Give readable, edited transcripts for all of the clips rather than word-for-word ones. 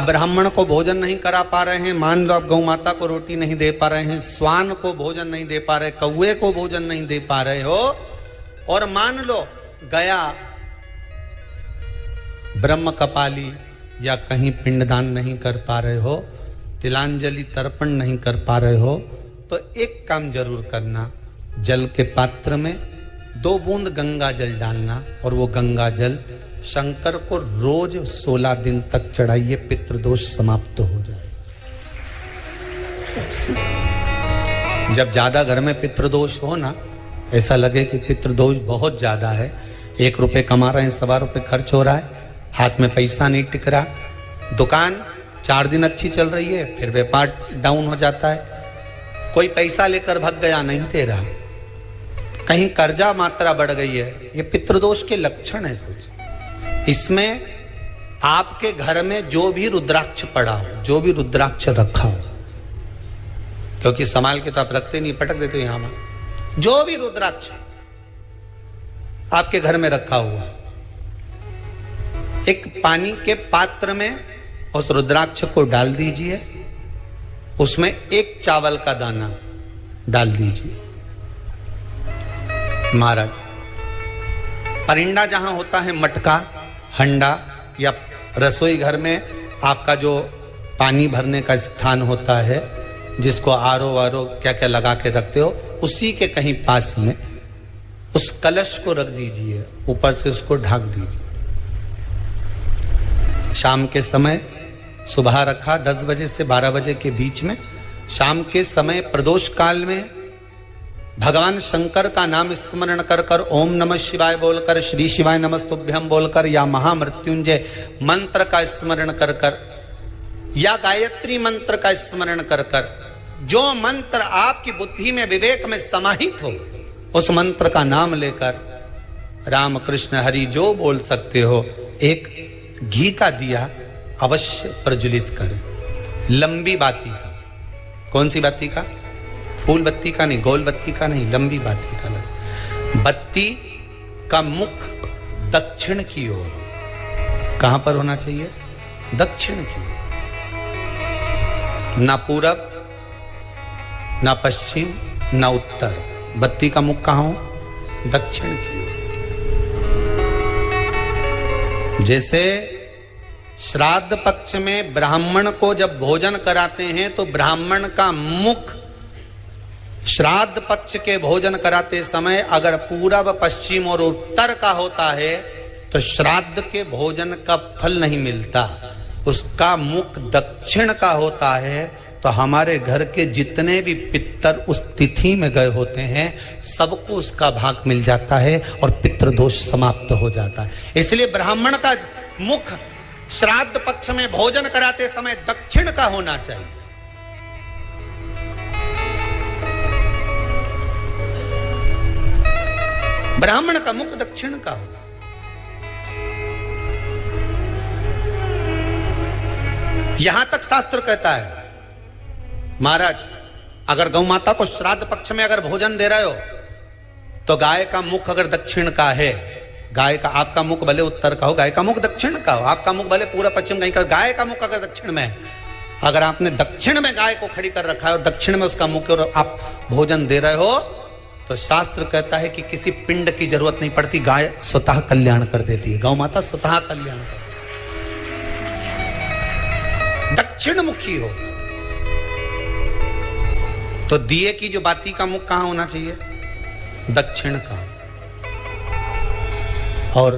ब्राह्मण को भोजन नहीं करा पा रहे हैं, मान लो आप गौ माता को रोटी नहीं दे पा रहे हैं, स्वान को भोजन नहीं दे पा रहे, कौवे को भोजन नहीं दे पा रहे हो, और मान लो गया ब्रह्म कपाली या कहीं पिंडदान नहीं कर पा रहे हो, तिलांजलि तर्पण नहीं कर पा रहे हो, तो एक काम जरूर करना, जल के पात्र में 2 बूंद गंगा जल डालना और वो गंगा जल शंकर को रोज 16 दिन तक चढ़ाइए, पितृदोष समाप्त हो जाए। जब ज्यादा घर में पितृदोष हो ना, ऐसा लगे कि पितृदोष बहुत ज्यादा है, 1 रुपए कमा रहे हैं, 1.25 रुपए खर्च हो रहा है, हाथ में पैसा नहीं टिक रहा, दुकान 4 दिन अच्छी चल रही है, फिर व्यापार डाउन हो जाता है, कोई पैसा लेकर भाग गया, नहीं दे रहा, कहीं कर्जा मात्रा बढ़ गई है, ये पितृदोष के लक्षण है कुछ। इसमें आपके घर में जो भी रुद्राक्ष पड़ा हो, जो भी रुद्राक्ष रखा हो, क्योंकि संभाल के तो आप रखते नहीं, पटक देते हो यहां में, जो भी रुद्राक्ष आपके घर में रखा हुआ, एक पानी के पात्र में उस रुद्राक्ष को डाल दीजिए, उसमें 1 चावल का दाना डाल दीजिए। महाराज, परिंदा जहां होता है, मटका, हंडा या रसोई घर में आपका जो पानी भरने का स्थान होता है, जिसको आरो वारो क्या क्या लगा के रखते हो, उसी के कहीं पास में उस कलश को रख दीजिए, ऊपर से उसको ढक दीजिए। शाम के समय, सुबह रखा 10 बजे से 12 बजे के बीच में, शाम के समय प्रदोष काल में भगवान शंकर का नाम स्मरण कर कर, ओम नमः शिवाय बोलकर, श्री शिवाय नमस्तुभ्यम बोलकर, या महामृत्युंजय मंत्र का स्मरण कर कर, या गायत्री मंत्र का स्मरण कर कर, जो मंत्र आपकी बुद्धि में, विवेक में समाहित हो, उस मंत्र का नाम लेकर राम कृष्ण हरि जो बोल सकते हो, एक घी का दिया अवश्य प्रज्वलित करें, लंबी बाती का। कौन सी बाती का? फूल बत्ती का नहीं, गोल बत्ती का नहीं, लंबी बाती का लगा। बत्ती का मुख दक्षिण की ओर, कहां पर होना चाहिए? दक्षिण की ओर, ना पूरब, ना पश्चिम, ना उत्तर, बत्ती का मुख कहां हो? दक्षिण की ओर। जैसे श्राद्ध पक्ष में ब्राह्मण को जब भोजन कराते हैं तो ब्राह्मण का मुख श्राद्ध पक्ष के भोजन कराते समय अगर पूरब, पश्चिम और उत्तर का होता है तो श्राद्ध के भोजन का फल नहीं मिलता। उसका मुख दक्षिण का होता है तो हमारे घर के जितने भी पितर उस तिथि में गए होते हैं सबको उसका भाग मिल जाता है और पितृदोष समाप्त हो जाता है। इसलिए ब्राह्मण का मुख श्राद्ध पक्ष में भोजन कराते समय दक्षिण का होना चाहिए। ब्राह्मण का मुख दक्षिण का हो। यहां तक शास्त्र कहता है महाराज, अगर गौ माता को श्राद्ध पक्ष में अगर भोजन दे रहे हो तो गाय का मुख अगर दक्षिण का है, गाय का, आपका मुख भले उत्तर का हो, गाय का मुख दक्षिण का हो, आपका मुख भले पूरा पश्चिम नहीं का, गाय का मुख अगर दक्षिण में है, अगर आपने दक्षिण में गाय को खड़ी कर रखा है और दक्षिण में उसका मुख और आप भोजन दे रहे हो तो शास्त्र कहता है कि किसी पिंड की जरूरत नहीं पड़ती, गाय स्वतः कल्याण कर देती है, गौ माता स्वतः कल्याण कर, दक्षिण मुखी हो। तो दिए की जो बाती का मुख कहां होना चाहिए? दक्षिण का। और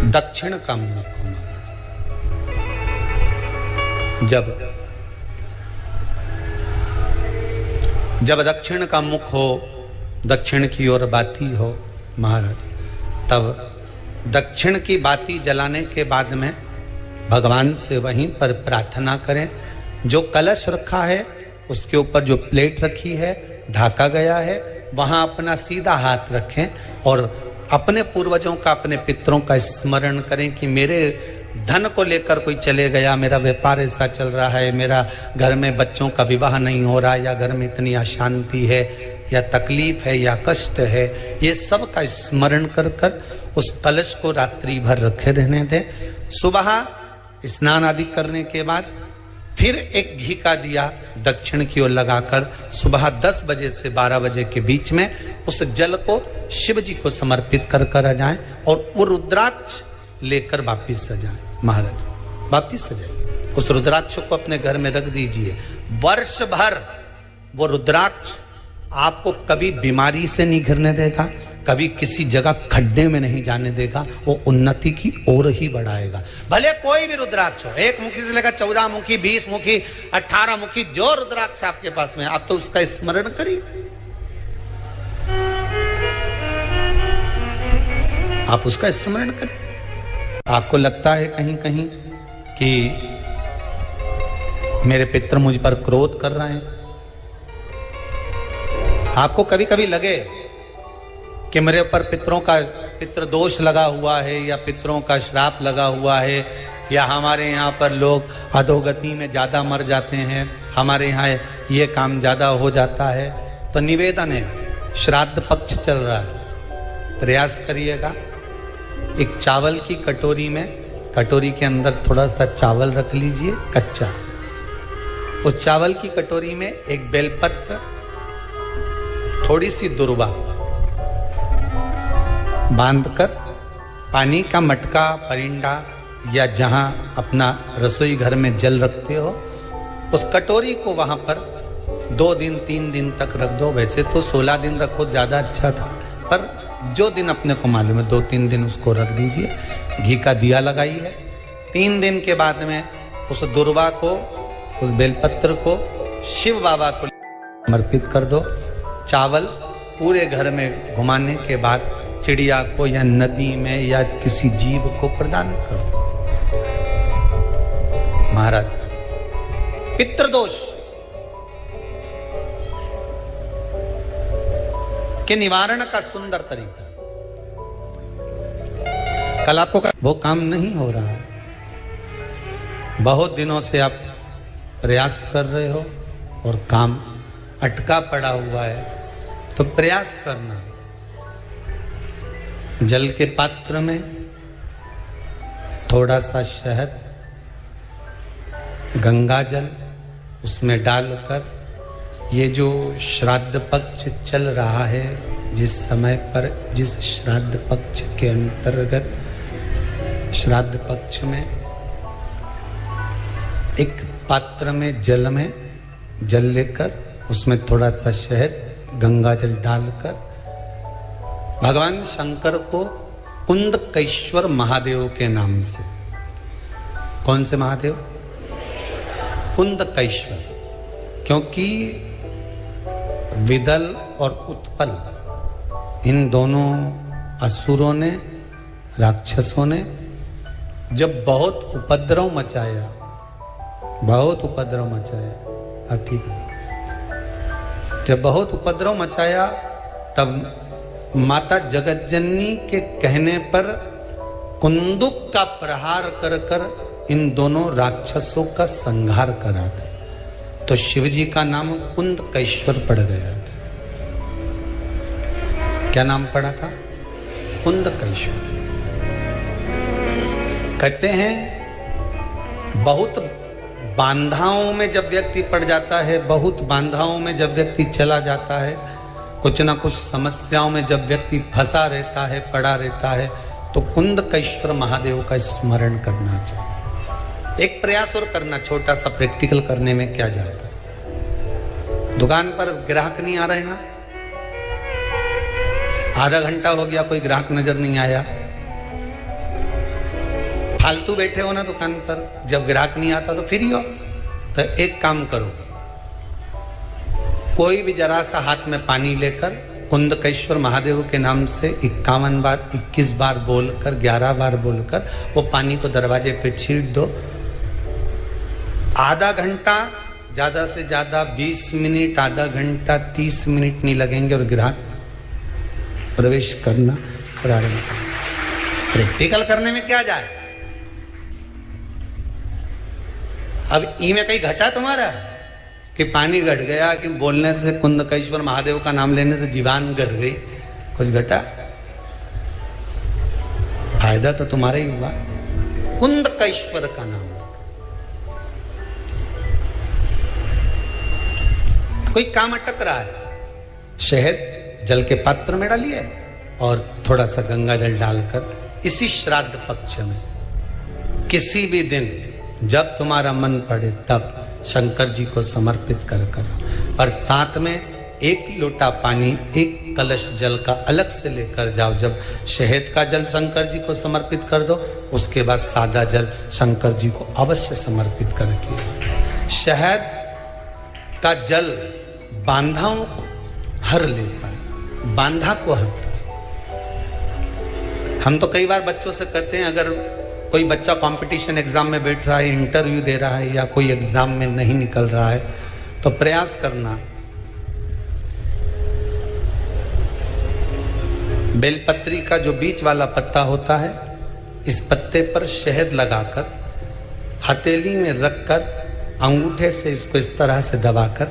दक्षिण का मुख हमारा जब दक्षिण का मुख हो, दक्षिण की ओर बाती हो महाराज, तब दक्षिण की बाती जलाने के बाद में भगवान से वहीं पर प्रार्थना करें। जो कलश रखा है उसके ऊपर जो प्लेट रखी है, ढाका गया है, वहां अपना सीधा हाथ रखें और अपने पूर्वजों का, अपने पितरों का स्मरण करें कि मेरे धन को लेकर कोई चले गया, मेरा व्यापार ऐसा चल रहा है, मेरा घर में बच्चों का विवाह नहीं हो रहा, या घर में इतनी अशांति है या तकलीफ है या कष्ट है, ये सब का स्मरण कर कर उस कलश को रात्रि भर रखे रहने दें। सुबह स्नान आदि करने के बाद फिर एक घी का दिया दक्षिण की ओर लगाकर सुबह 10 बजे से 12 बजे के बीच में उस जल को शिव जी को समर्पित कर आ जाएं और वो रुद्राक्ष लेकर वापिस आ जाएं। महाराज वापिस आ जाइए, उस रुद्राक्ष को अपने घर में रख दीजिए। वर्ष भर वो रुद्राक्ष आपको कभी बीमारी से नहीं घिरने देगा, कभी किसी जगह खड्डे में नहीं जाने देगा, वो उन्नति की ओर ही बढ़ाएगा। भले कोई भी रुद्राक्ष हो, 1 मुखी से लेकर 14 मुखी, 20 मुखी, 18 मुखी, जो रुद्राक्ष आपके पास में, आप तो उसका स्मरण करिए। आप उसका स्मरण करिए। आपको लगता है कहीं कहीं कि मेरे पितर मुझ पर क्रोध कर रहे हैं, आपको कभी कभी लगे कि मेरे ऊपर पितृ दोष लगा हुआ है या पितरों का श्राप लगा हुआ है, या हमारे यहाँ पर लोग अधोगति में ज़्यादा मर जाते हैं, हमारे यहाँ ये काम ज़्यादा हो जाता है, तो निवेदन है, श्राद्ध पक्ष चल रहा है, प्रयास करिएगा। एक चावल की कटोरी में, कटोरी के अंदर थोड़ा सा चावल रख लीजिए कच्चा, उस चावल की कटोरी में एक बेलपत्र, थोड़ी सी दुर्वा बांधकर पानी का मटका, परिंडा या जहां अपना रसोई घर में जल रखते हो, उस कटोरी को वहां पर 2 दिन 3 दिन तक रख दो। वैसे तो 16 दिन रखो ज़्यादा अच्छा था, पर जो दिन अपने को मालूम है 2-3 दिन उसको रख दीजिए। घी का दिया लगाइए। 3 दिन के बाद में उस दुर्वा को, उस बेलपत्र को शिव बाबा को समर्पित कर दो। चावल पूरे घर में घुमाने के बाद चिड़िया को या नदी में या किसी जीव को प्रदान कर दो। महाराज, पितृदोष के निवारण का सुंदर तरीका। कल आपको वो काम नहीं हो रहा है, बहुत दिनों से आप प्रयास कर रहे हो और काम अटका पड़ा हुआ है, तो प्रयास करना। जल के पात्र में थोड़ा सा शहद, गंगा जल उसमें डालकर, ये जो श्राद्ध पक्ष चल रहा है, जिस समय पर, जिस श्राद्ध पक्ष के अंतर्गत, श्राद्ध पक्ष में एक पात्र में जल लेकर उसमें थोड़ा सा शहद, गंगा जल डालकर भगवान शंकर को कुंदकेश्वर महादेव के नाम से, कौन से महादेव? कुंदकेश्वर, क्योंकि विदल और उत्पल, इन दोनों असुरों ने, राक्षसों ने जब बहुत उपद्रव मचाया, अब ठीक है, जब बहुत उपद्रव मचाया, तब माता जगतजननी के कहने पर कुंदुक का प्रहार कर कर इन दोनों राक्षसों का संहार करा था। तो शिवजी का नाम कुंदकेश्वर पड़ गया था। क्या नाम पड़ा था? कुंदकेश्वर। कहते हैं बहुत बांधाओं में जब व्यक्ति पड़ जाता है, बहुत बांधाओं में जब व्यक्ति चला जाता है, कुछ ना कुछ समस्याओं में जब व्यक्ति फंसा रहता है, पड़ा रहता है, तो कुंदकेश्वर महादेव का स्मरण करना चाहिए। एक प्रयास और करना, छोटा सा प्रैक्टिकल करने में क्या जाता है। दुकान पर ग्राहक नहीं आ रहे ना, आधा घंटा हो गया, कोई ग्राहक नजर नहीं आया, फालतू बैठे हो ना दुकान पर, जब ग्राहक नहीं आता तो फ्री हो, तो एक काम करो, कोई भी जरा सा हाथ में पानी लेकर कुंदकेश्वर महादेव के नाम से 51 बार, 21 बार बोलकर, 11 बार बोलकर वो पानी को दरवाजे पे छीट दो। आधा घंटा, ज्यादा से ज्यादा 20 मिनट, आधा घंटा 30 मिनट नहीं लगेंगे और ग्राहक प्रवेश करना प्रारंभ। प्रैक्टिकल करने में क्या जाए। अब ई में कहीं घटा तुम्हारा कि पानी घट गया, कि बोलने से, कुंदकेश्वर महादेव का नाम लेने से जीवान घट गई, कुछ घटा? फायदा तो तुम्हारा ही हुआ। कुंदकेश्वर का नाम। कोई काम अटक रहा है, शहद जल के पात्र में डालिए और थोड़ा सा गंगा जल डालकर इसी श्राद्ध पक्ष में किसी भी दिन जब तुम्हारा मन पड़े तब शंकर जी को समर्पित कर और साथ में एक लोटा पानी, एक कलश जल का अलग से लेकर जाओ। जब शहद का जल शंकर जी को समर्पित कर दो, उसके बाद सादा जल शंकर जी को अवश्य समर्पित करके। शहद का जल बांधाओं को हर लेता है, बांधा को हरता है। हम तो कई बार बच्चों से कहते हैं, अगर कोई बच्चा कंपटीशन एग्जाम में बैठ रहा है, इंटरव्यू दे रहा है या कोई एग्जाम में नहीं निकल रहा है, तो प्रयास करना बेलपत्री का जो बीच वाला पत्ता होता है, इस पत्ते पर शहद लगाकर हथेली में रखकर अंगूठे से इसको इस तरह से दबाकर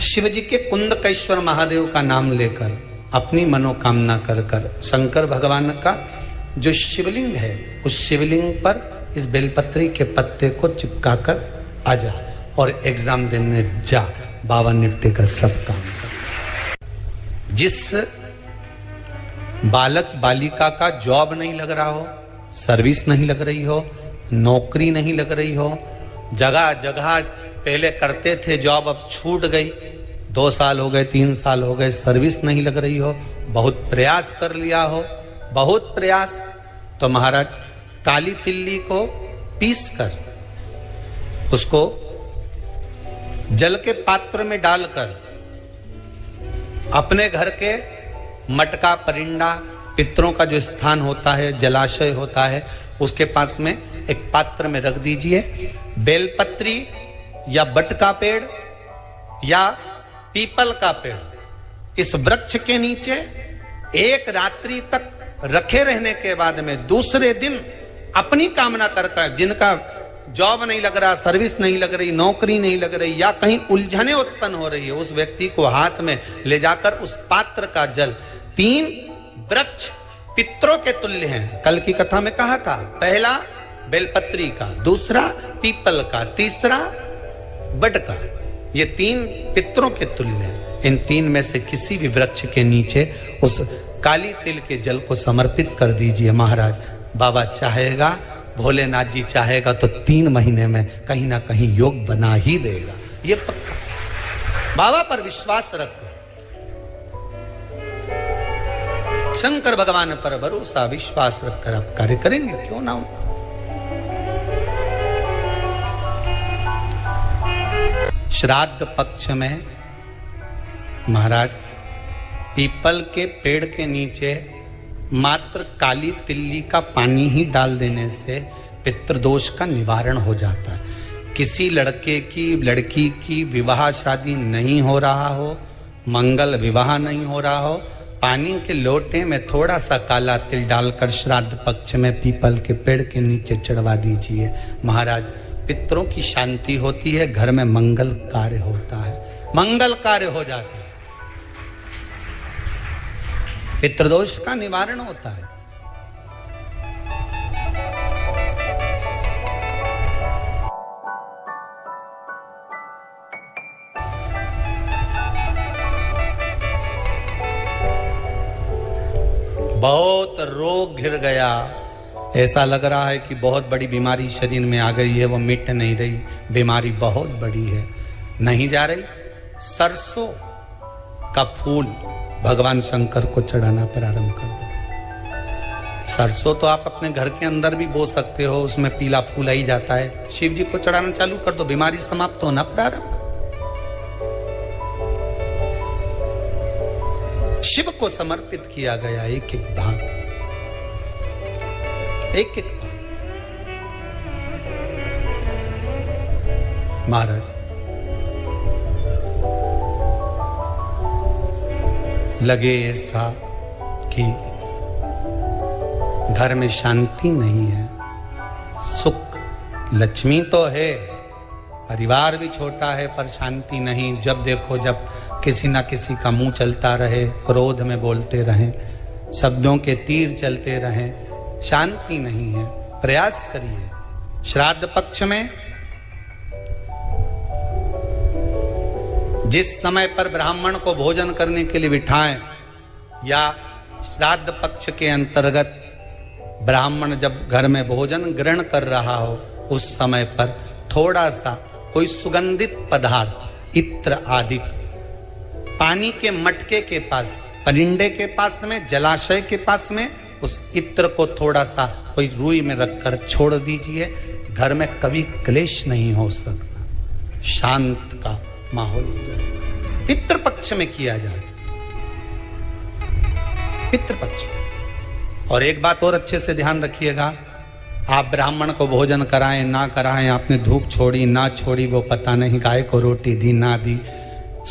शिव जी के कुंदकेश्वर महादेव का नाम लेकर अपनी मनोकामना कर शंकर भगवान का जो शिवलिंग है उस शिवलिंग पर इस बेलपत्री के पत्ते को चिपकाकर आ जा और एग्जाम देने जा। बाबा निपटे का सब काम कर। जिस बालक बालिका का जॉब नहीं लग रहा हो, सर्विस नहीं लग रही हो, नौकरी नहीं लग रही हो, जगह जगह पहले करते थे जॉब अब छूट गई, 2 साल हो गए 3 साल हो गए सर्विस नहीं लग रही हो, बहुत प्रयास कर लिया हो, बहुत प्रयास, तो महाराज काली तिल्ली को पीस कर उसको जल के पात्र में डालकर अपने घर के मटका परिंडा पितरों का जो स्थान होता है, जलाशय होता है, उसके पास में एक पात्र में रख दीजिए। बेलपत्री या बट का पेड़ या पीपल का पेड़, इस वृक्ष के नीचे एक रात्रि तक रखे रहने के बाद में दूसरे दिन अपनी कामना कर, जिनका जॉब नहीं लग रहा, सर्विस नहीं लग रही, नौकरी नहीं लग रही या कहीं उलझने उत्पन्न हो रही है, उस व्यक्ति को हाथ में ले जाकर उस पात्र का जल, 3 वृक्ष पितरों के तुल्य हैं। कल की कथा में कहा था, पहला बेलपत्री का, दूसरा पीपल का, तीसरा बड का, ये 3 पितरों के तुल्य हैं। इन 3 में से किसी भी वृक्ष के नीचे उस काली तिल के जल को समर्पित कर दीजिए महाराज। बाबा चाहेगा, भोलेनाथ जी चाहेगा तो 3 महीने में कहीं ना कहीं योग बना ही देगा, ये पक्का। बाबा पर विश्वास रखो, शंकर भगवान पर भरोसा विश्वास रखकर आप कार्य करेंगे, क्यों ना हो। श्राद्ध पक्ष में महाराज पीपल के पेड़ के नीचे मात्र काली तिल्ली का पानी ही डाल देने से पितृदोष का निवारण हो जाता है। किसी लड़के की लड़की की विवाह शादी नहीं हो रहा हो, मंगल विवाह नहीं हो रहा हो, पानी के लोटे में थोड़ा सा काला तिल डालकर श्राद्ध पक्ष में पीपल के पेड़ के नीचे चढ़वा दीजिए महाराज। पितरों की शांति होती है, घर में मंगल कार्य होता है, मंगल कार्य हो जाता है, पितृदोष का निवारण होता है। बहुत रोग घिर गया, ऐसा लग रहा है कि बहुत बड़ी बीमारी शरीर में आ गई है, वो मिट नहीं रही, बीमारी बहुत बड़ी है, नहीं जा रही। सरसों का फूल भगवान शंकर को चढ़ाना प्रारंभ कर दो। सरसों तो आप अपने घर के अंदर भी बो सकते हो, उसमें पीला फूल आ ही जाता है, शिव जी को चढ़ाना चालू कर दो, बीमारी समाप्त होना प्रारंभ। शिव को समर्पित किया गया एक एक भाग, एक एक भाग। महाराज लगे ऐसा कि घर में शांति नहीं है, सुख लक्ष्मी तो है, परिवार भी छोटा है पर शांति नहीं। जब देखो जब किसी ना किसी का मुंह चलता रहे, क्रोध में बोलते रहें, शब्दों के तीर चलते रहें, शांति नहीं है। प्रयास करिए। श्राद्ध पक्ष में जिस समय पर ब्राह्मण को भोजन करने के लिए बिठाएं या श्राद्ध पक्ष के अंतर्गत ब्राह्मण जब घर में भोजन ग्रहण कर रहा हो, उस समय पर थोड़ा सा कोई सुगंधित पदार्थ, इत्र आदि, पानी के मटके के पास, परिंदे के पास में, जलाशय के पास में उस इत्र को थोड़ा सा कोई रुई में रखकर छोड़ दीजिए। घर में कभी क्लेश नहीं हो सकता, शांत का माहौल हो जाए। पितृपक्ष में किया जाए, पितृपक्ष। और एक बात और अच्छे से ध्यान रखिएगा, आप ब्राह्मण को भोजन कराएं ना कराएं, आपने धूप छोड़ी ना छोड़ी वो पता नहीं, गाय को रोटी दी ना दी,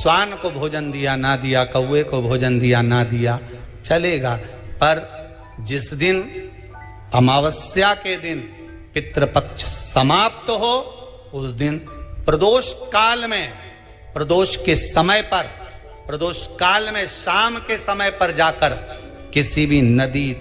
श्वान को भोजन दिया ना दिया, कौवे को भोजन दिया ना दिया, चलेगा। पर जिस दिन अमावस्या के दिन पितृपक्ष समाप्त हो, उस दिन प्रदोष काल में, प्रदोष के समय पर, प्रदोष काल में शाम के समय पर जाकर किसी भी नदी